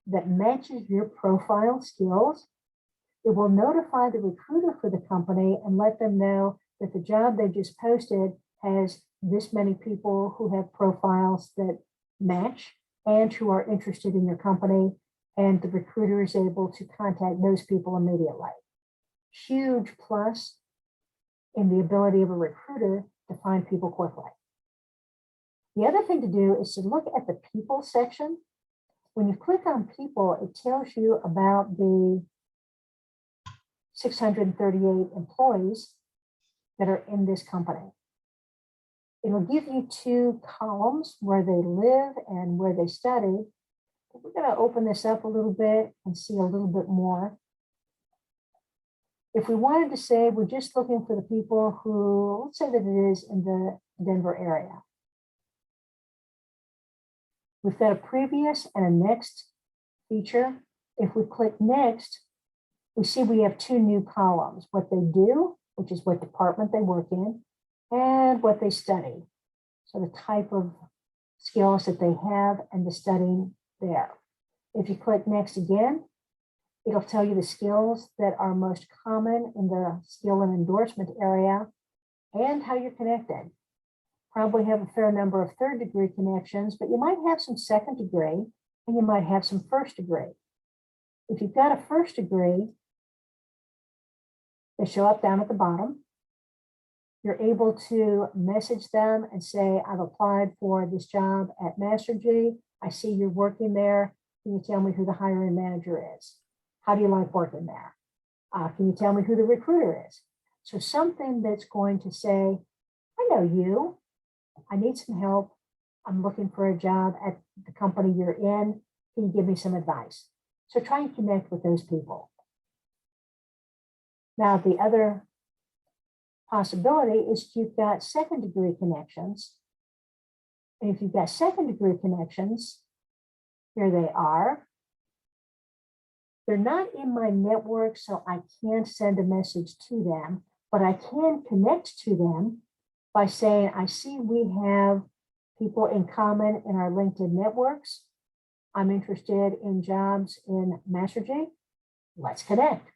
that matches your profile skills, it will notify the recruiter for the company and let them know that the job they just posted has this many people who have profiles that match and who are interested in your company, and the recruiter is able to contact those people immediately. Huge plus in the ability of a recruiter to find people quickly. The other thing to do is to look at the people section. When you click on people, it tells you about the 638 employees that are in this company. It'll give you two columns where they live and where they study. We're going to open this up a little bit and see a little bit more. If we wanted to say we're just looking for the people who, let's say that it is in the Denver area. We've got a previous and a next feature. If we click next, we see we have two new columns, what they do, which is what department they work in, and what they study. So the type of skills that they have and the studying there. If you click next again, it'll tell you the skills that are most common in the skill and endorsement area and how you're connected. Probably have a fair number of third degree connections, but you might have some second degree and you might have some first degree. If you've got a first degree, they show up down at the bottom. You're able to message them and say, I've applied for this job at Mastergy. I see you're working there. Can you tell me who the hiring manager is? How do you like working there? Can you tell me who the recruiter is? So something that's going to say, I know you. I need some help. I'm looking for a job at the company you're in. Can you give me some advice? So try and connect with those people. Now, the other possibility is you've got second degree connections. And if you've got second degree connections, here they are. They're not in my network, so I can't send a message to them, but I can connect to them by saying, I see we have people in common in our LinkedIn networks. I'm interested in jobs in Mastergy. Let's connect.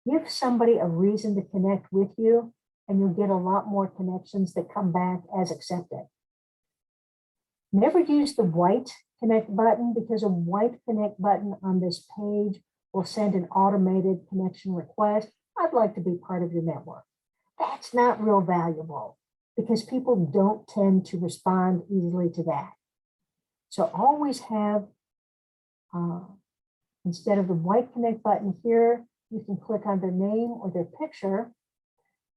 Give somebody a reason to connect with you, and you'll get a lot more connections that come back as accepted. Never use the white connect button, because a white connect button on this page will send an automated connection request. I'd like to be part of your network. That's not real valuable because people don't tend to respond easily to that. So always have, instead of the white connect button here, you can click on their name or their picture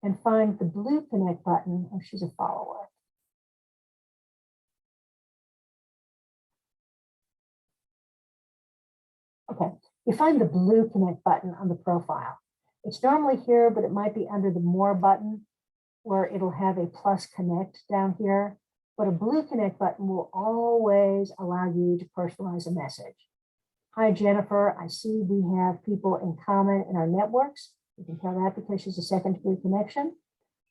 and find the blue connect button if she's a follower. Okay, you find the blue connect button on the profile. It's normally here, but it might be under the more button where it'll have a plus connect down here. But a blue connect button will always allow you to personalize a message. Hi, Jennifer. I see we have people in common in our networks. You can tell that because she's a second degree connection.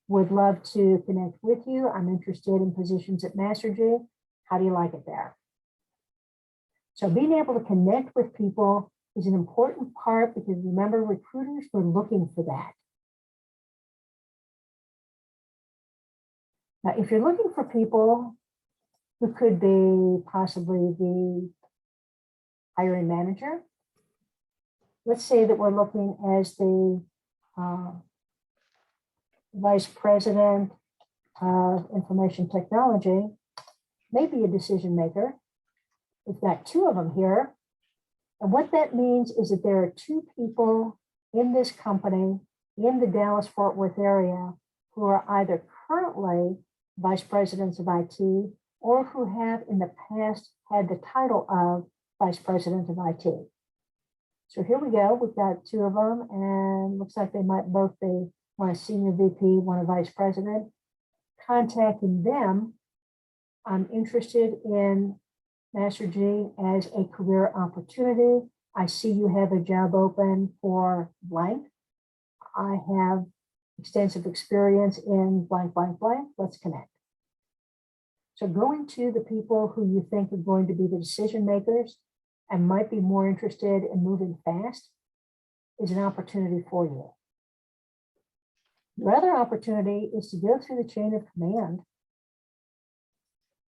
Would love to connect with you. I'm interested in positions at Mastergy. How do you like it there? So being able to connect with people is an important part because remember, recruiters were looking for that. Now, if you're looking for people who could be possibly the hiring manager, let's say that we're looking as the vice president of information technology, maybe a decision maker. We've got two of them here. And what that means is that there are two people in this company in the Dallas-Fort Worth area who are either currently vice presidents of IT or who have in the past had the title of vice president of IT. So here we go. We've got two of them, and looks like they might both be one a senior VP, one a vice president. Contacting them, I'm interested in Mastergy as a career opportunity. I see you have a job open for blank. I have extensive experience in blank, blank, blank. Let's connect. So going to the people who you think are going to be the decision makers and might be more interested in moving fast is an opportunity for you. Your other opportunity is to go through the chain of command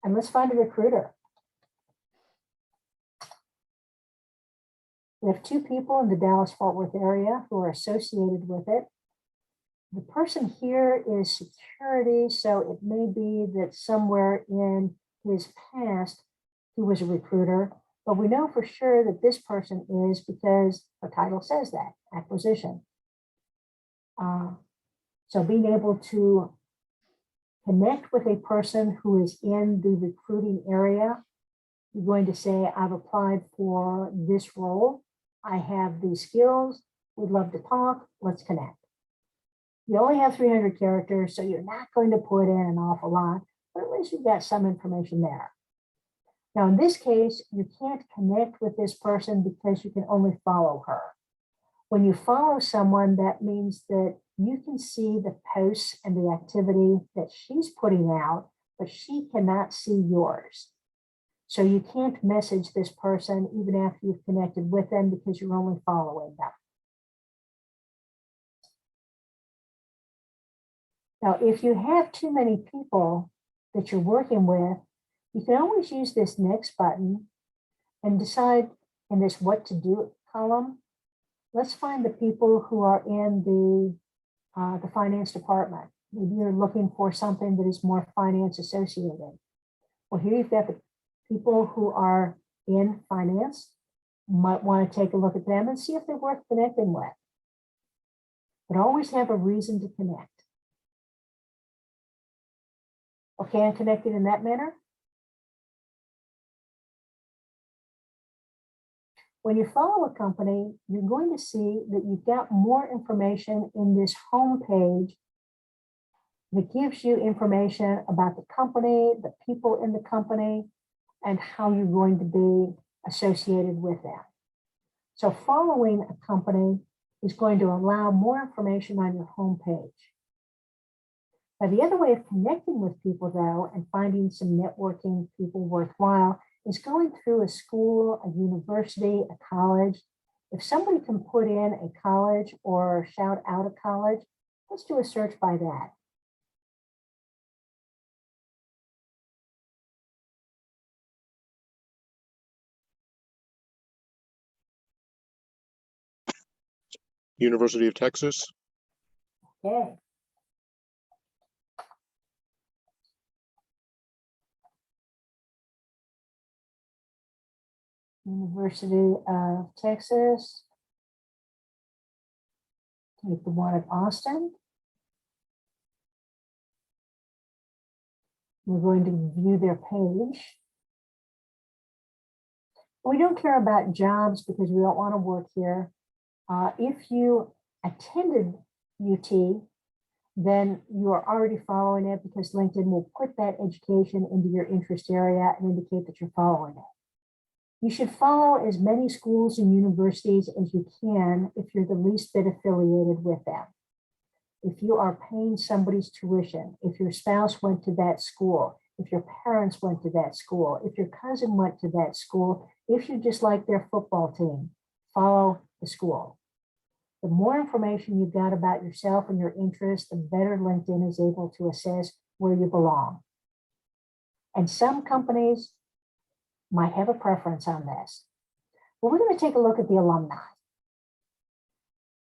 and let's find a recruiter. We have 2 people in the Dallas-Fort Worth area who are associated with it. The person here is security, so it may be that somewhere in his past, he was a recruiter, but we know for sure that this person is because the title says that, acquisition. So being able to connect with a person who is in the recruiting area, you're going to say, I've applied for this role. I have these skills. We'd love to talk. Let's connect. You only have 300 characters, so you're not going to put in an awful lot, but at least you've got some information there. Now, in this case, you can't connect with this person because you can only follow her. When you follow someone, that means that you can see the posts and the activity that she's putting out, but she cannot see yours. So you can't message this person even after you've connected with them because you're only following them. Now, if you have too many people that you're working with, you can always use this next button and decide in this what to do column. Let's find the people who are in the finance department. Maybe you're looking for something that is more finance associated. Well, here you've got the people who are in finance. You might want to take a look at them and see if they're worth connecting with. But always have a reason to connect. Okay, I'm connected in that manner. When you follow a company, you're going to see that you've got more information in this home page that gives you information about the company, the people in the company, and how you're going to be associated with them. So following a company is going to allow more information on your home page. Now, the other way of connecting with people, though, and finding some networking people worthwhile is going through a school, a university, a college. If somebody can put in a college or shout out a college, let's do a search by that. University of Texas. Okay. University of Texas. Take the one at Austin. We're going to view their page. We don't care about jobs because we don't want to work here. If you attended UT, then you are already following it because LinkedIn will put that education into your interest area and indicate that you're following it. You should follow as many schools and universities as you can if you're the least bit affiliated with them. If you are paying somebody's tuition, if your spouse went to that school, if your parents went to that school, if your cousin went to that school, if you just like their football team, follow the school. The more information you've got about yourself and your interests, the better LinkedIn is able to assess where you belong. And some companies might have a preference on this. Well, we're going to take a look at the alumni.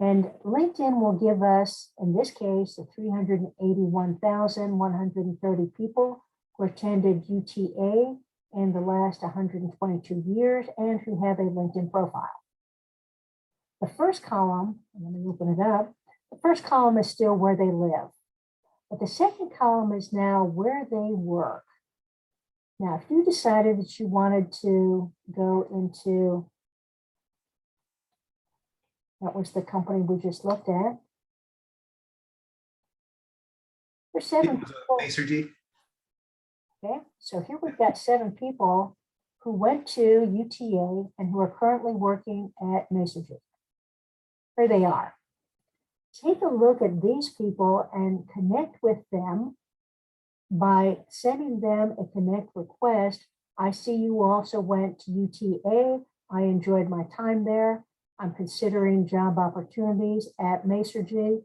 And LinkedIn will give us, in this case, the 381,130 people who attended UTA in the last 122 years and who have a LinkedIn profile. The first column, let me open it up, the first column is still where they live. But the second column is now where they work. Now, if you decided that you wanted to go into, that was the company we just looked at. There's 7 people. Masergy. Okay, so here we've got 7 people who went to UTA and who are currently working at Masergy. Here they are. Take a look at these people and connect with them by sending them a connect request. I see you also went to UTA. I enjoyed my time there. I'm considering job opportunities at Masergy.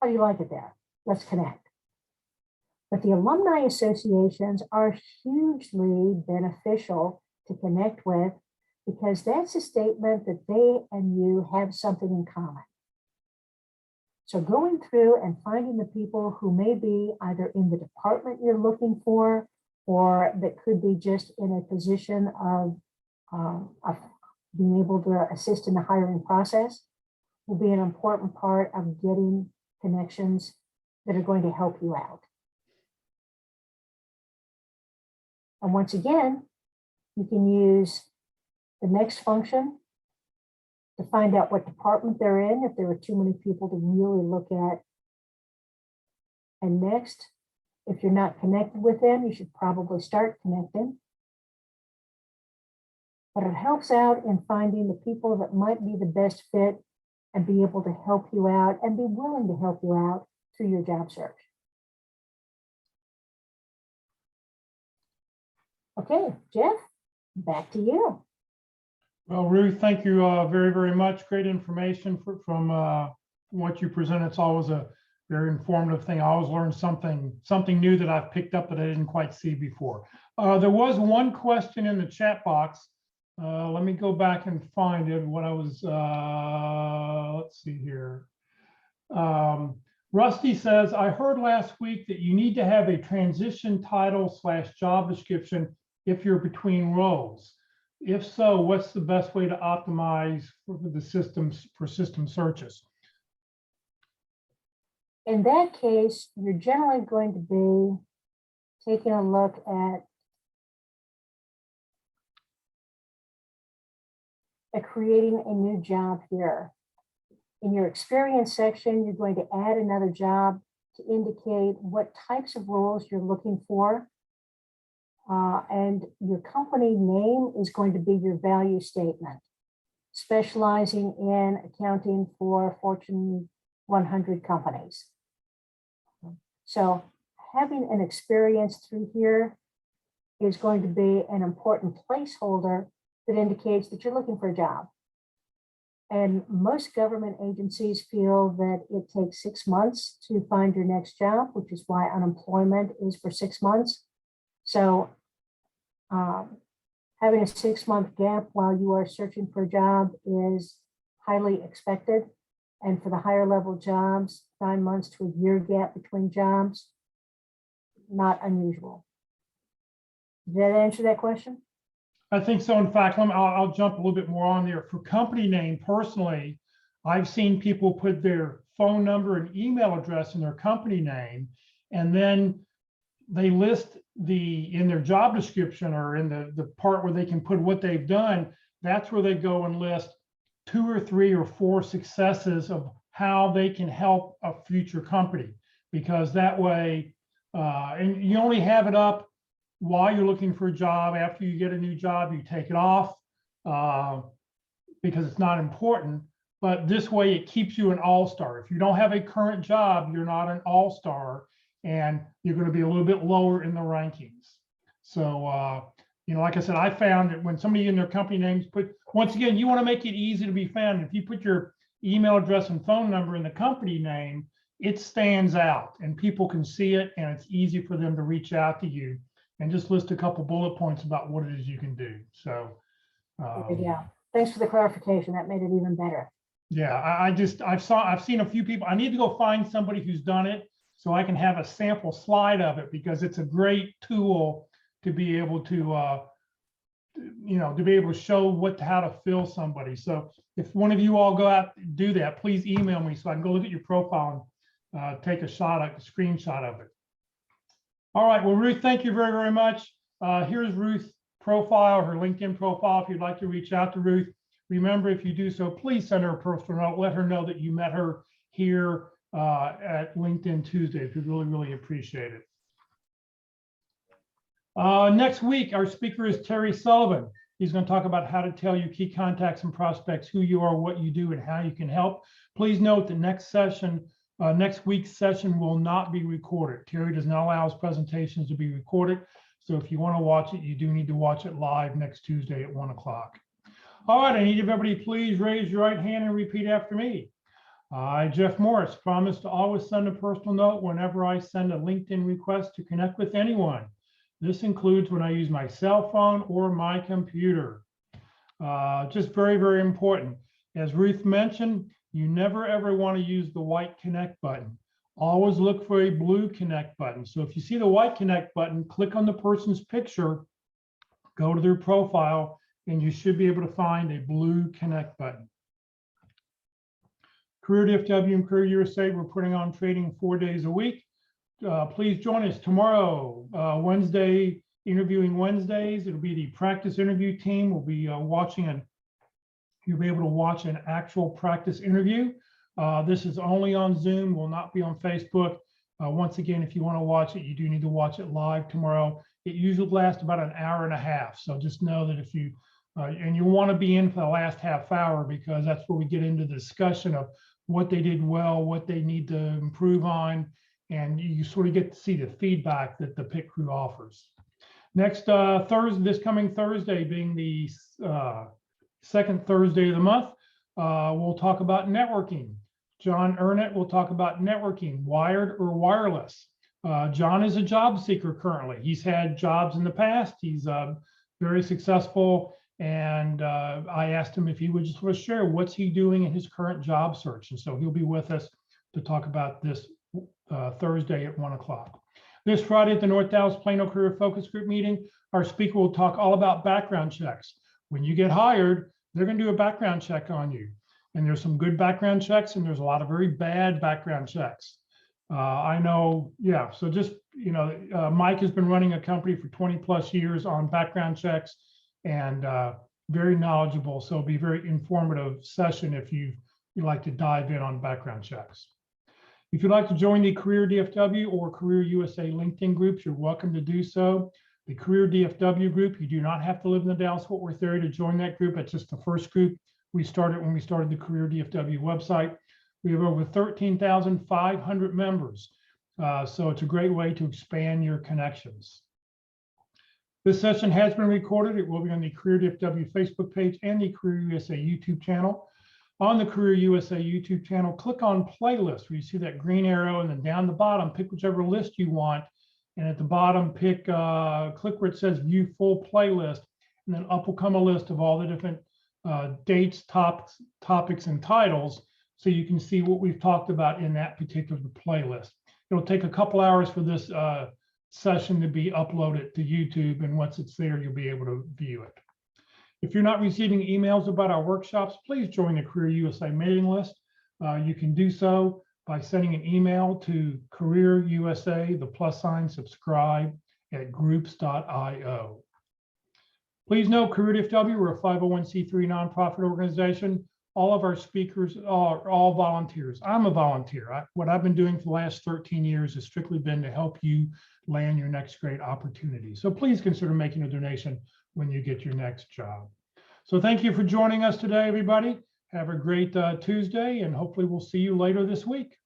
How do you like it there? Let's connect. But the alumni associations are hugely beneficial to connect with because that's a statement that they and you have something in common. So going through and finding the people who may be either in the department you're looking for, or that could be just in a position of being able to assist in the hiring process, will be an important part of getting connections that are going to help you out. And once again, you can use the next function to find out what department they're in, if there are too many people to really look at. And next, if you're not connected with them, you should probably start connecting. But it helps out in finding the people that might be the best fit and be able to help you out and be willing to help you out through your job search. Okay, Jeff, back to you. Well, Ruth, thank you very, very much. Great information from what you present. It's always a very informative thing. I always learn something new that I've picked up that I didn't quite see before. There was one question in the chat box. Let me go back and find it. What I was, let's see here. Rusty says, I heard last week that you need to have a transition title / job description if you're between roles. If so, what's the best way to optimize for the systems for system searches? In that case, you're generally going to be taking a look at creating a new job here. In your experience section, you're going to add another job to indicate what types of roles you're looking for. And your company name is going to be your value statement, specializing in accounting for Fortune 100 companies. So having an experience through here is going to be an important placeholder that indicates that you're looking for a job. And most government agencies feel that it takes 6 months to find your next job, which is why unemployment is for 6 months. So having a 6-month gap while you are searching for a job is highly expected. And for the higher level jobs, 9 months to a year gap between jobs, not unusual. Did that answer that question? I think so. In fact, I'll jump a little bit more on there. For company name, personally, I've seen people put their phone number and email address in their company name, and then they list in their job description or in the part where they can put what they've done. That's where they go and list 2 or 3 or 4 successes of how they can help a future company, because that way, and you only have it up while you're looking for a job. After you get a new job, you take it off because it's not important. But this way, it keeps you an all-star. If you don't have a current job, you're not an all-star, and you're going to be a little bit lower in the rankings. So, like I said, I found that when somebody in their company names once again, you want to make it easy to be found. If you put your email address and phone number in the company name, it stands out and people can see it, and it's easy for them to reach out to you and just list a couple bullet points about what it is you can do. So, yeah, thanks for the clarification. That made it even better. Yeah, I've seen a few people. I need to go find somebody who's done it so I can have a sample slide of it, because it's a great tool to be able to, to be able to show how to fill somebody. So if one of you all go out and do that, please email me so I can go look at your profile and take a screenshot of it. All right, well, Ruth, thank you very, very much. Here's Ruth's profile, her LinkedIn profile, if you'd like to reach out to Ruth. Remember, if you do so, please send her a personal note. Let her know that you met her here at LinkedIn Tuesdays. We'd really, really appreciate it. Next week, our speaker is Terry Sullivan. He's going to talk about how to tell your key contacts and prospects who you are, what you do, and how you can help. Please note the next session Next week's session will not be recorded. Terry does not allow his presentations to be recorded. So if you want to watch it, you do need to watch it live next Tuesday at 1 o'clock. All right, I need everybody, please raise your right hand and repeat after me. I, Jeff Morris, promise to always send a personal note whenever I send a LinkedIn request to connect with anyone. This includes when I use my cell phone or my computer. Just very, very important. As Ruth mentioned, you never ever want to use the white connect button. Always look for a blue connect button. So if you see the white connect button, click on the person's picture, go to their profile, and you should be able to find a blue connect button. Career DFW and Career USA, we're putting on training 4 days a week. Please join us tomorrow, Wednesday, interviewing Wednesdays. It'll be the practice interview team. We'll be watching, and you'll be able to watch an actual practice interview. This is only on Zoom, will not be on Facebook. Once again, if you want to watch it, you do need to watch it live tomorrow. It usually lasts about an hour and a half. So just know that if you, and you want to be in for the last half hour, because that's where we get into the discussion of what they did well, what they need to improve on, and you sort of get to see the feedback that the PIT crew offers. Next Thursday, this coming Thursday being the second Thursday of the month, we'll talk about networking. John Ernett will talk about networking, wired or wireless. John is a job seeker currently. He's had jobs in the past. He's very successful. And I asked him if he would just sort of share what's he doing in his current job search. And so he'll be with us to talk about this Thursday at 1 o'clock. This Friday at the North Dallas Plano Career Focus Group meeting, our speaker will talk all about background checks. When you get hired, they're going to do a background check on you. And there's some good background checks, and there's a lot of very bad background checks. I know, yeah, so just, you know, Mike has been running a company for 20 plus years on background checks, and very knowledgeable. So it'll be a very informative session if you'd like to dive in on background checks. If you'd like to join the Career DFW or Career USA LinkedIn groups, you're welcome to do so. The Career DFW group, you do not have to live in the Dallas-Fort Worth area to join that group. It's just the first group we started when we started the Career DFW website. We have over 13,500 members. So it's a great way to expand your connections. This session has been recorded. It will be on the Career DFW Facebook page and the Career USA YouTube channel. On the Career USA YouTube channel, click on playlist where you see that green arrow, and then down the bottom, pick whichever list you want. And at the bottom, click where it says view full playlist, and then up will come a list of all the different dates, topics, and titles, so you can see what we've talked about in that particular playlist. It'll take a couple hours for this session to be uploaded to YouTube, and once it's there, you'll be able to view it. If you're not receiving emails about our workshops, please join the Career USA mailing list. You can do so by sending an email to Career USA, +subscribe @groups.io. Please note, Career DFW, we're a 501c3 nonprofit organization. All of our speakers are all volunteers. I'm a volunteer. What I've been doing for the last 13 years has strictly been to help you land your next great opportunity. So please consider making a donation when you get your next job. So thank you for joining us today, everybody. Have a great Tuesday, and hopefully we'll see you later this week.